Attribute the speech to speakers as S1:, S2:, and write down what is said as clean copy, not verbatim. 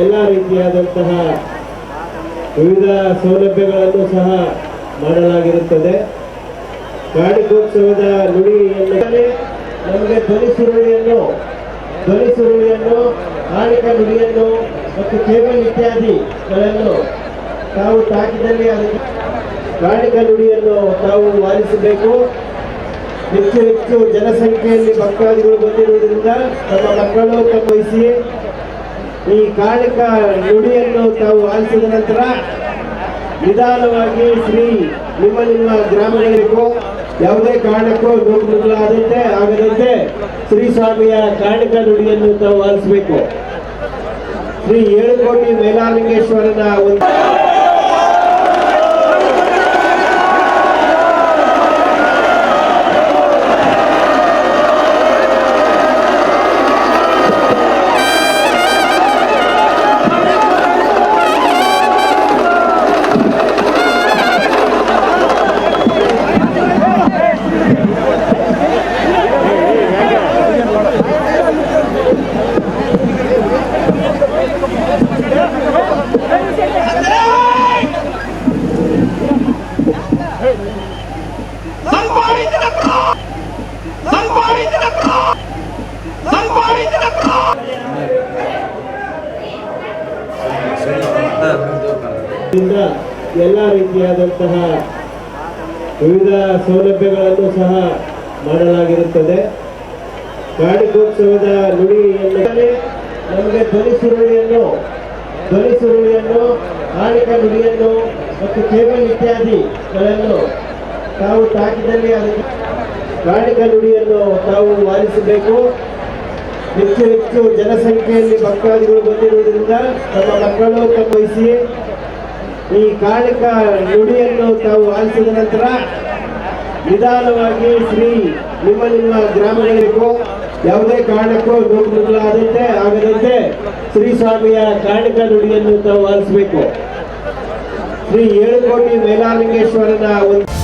S1: ಎಲ್ಲ ರೀತಿಯಾದಂತಹ ವಿವಿಧ ಸೌಲಭ್ಯಗಳನ್ನು ಸಹ ಮಾಡಲಾಗಿರುತ್ತದೆ. ಗಾಡಿಗೋತ್ಸವದ ನುಡಿಯನ್ನು ನಮಗೆ ಧ್ವನಿ ಸುರುಳಿಯನ್ನು ಕಾಣಿಕ ನುಡಿಯನ್ನು ಮತ್ತು ಕೇಬಲ್ ಇತ್ಯಾದಿಗಳನ್ನು ತಾವು ತಾಕಿದಲ್ಲಿ ಅದಕ್ಕೆ ಕಾಣಿಕ ನುಡಿಯನ್ನು ತಾವು ವಾದಿಸಬೇಕು. ಹೆಚ್ಚು ಜನಸಂಖ್ಯೆಯಲ್ಲಿ ಭಕ್ತಾದಿಗಳು ಬಂದಿರುವುದರಿಂದ ನಮ್ಮ ಮಕ್ಕಳು ವಹಿಸಿ ಈ ಕಾಣಿಕ ನುಡಿಯನ್ನು ತಾವು ಆಲಿಸಿದ ನಂತರ ನಿಧಾನವಾಗಿ ಶ್ರೀ ನಿಮ್ಮ ಗ್ರಾಮಗಳಿಗೂ ಯಾವುದೇ ಕಾರಣಕ್ಕೂ ಆಗದಂತೆ ಶ್ರೀ ಸ್ವಾಮಿಯ ಕಾಣಿಕ ನುಡಿಯನ್ನು ತಾವು ಆಲಿಸಬೇಕು. ಶ್ರೀ 7 ಕೋಟಿ ಮೇಲಾಲಿಂಗೇಶ್ವರನ ಒಂದು ಎಲ್ಲ ರೀತಿಯಾದಂತಹ ವಿವಿಧ ಸೌಲಭ್ಯಗಳನ್ನು ಸಹ ಮಾಡಲಾಗಿರುತ್ತದೆ. ಗಾಡಿಗೋತ್ಸವದ ನುಡಿಯನ್ನು ನಮಗೆ ಧ್ವನಿ ಸುರುಳಿಯನ್ನು ಕಾಣಿಕ ನುಡಿಯನ್ನು ಮತ್ತು ಕೇಬಲ್ ಇತ್ಯಾದಿಗಳನ್ನು ತಾವು ತಾಕಿದಲ್ಲಿ ಅದಕ್ಕೆ ಕಾಣಿಕ ನುಡಿಯನ್ನು ತಾವು ವಾದಿಸಬೇಕು. ಹೆಚ್ಚು ಜನಸಂಖ್ಯೆಯಲ್ಲಿ ಭಕ್ತಾದಿಗಳು ಬಂದಿರುವುದರಿಂದ ನಮ್ಮ ಮಕ್ಕಳು ವಹಿಸಿ ಈ ಕಾಣಿಕ ನುಡಿಯನ್ನು ತಾವು ಆಲಿಸಿದ ನಂತರ ನಿಧಾನವಾಗಿ ಶ್ರೀ ನಿಮ್ಮ ಗ್ರಾಮಗಳಿಗೂ ಯಾವುದೇ ಕಾರಣಕ್ಕೂ ಆಗದಂತೆ ಶ್ರೀ ಸ್ವಾಮಿಯ ಕಾಣಿಕ ನುಡಿಯನ್ನು ತಾವು ಆಲಿಸಬೇಕು. ಶ್ರೀ 7 ಕೋಟಿ ಮೇಲಾಲಿಂಗೇಶ್ವರನ ಒಂದು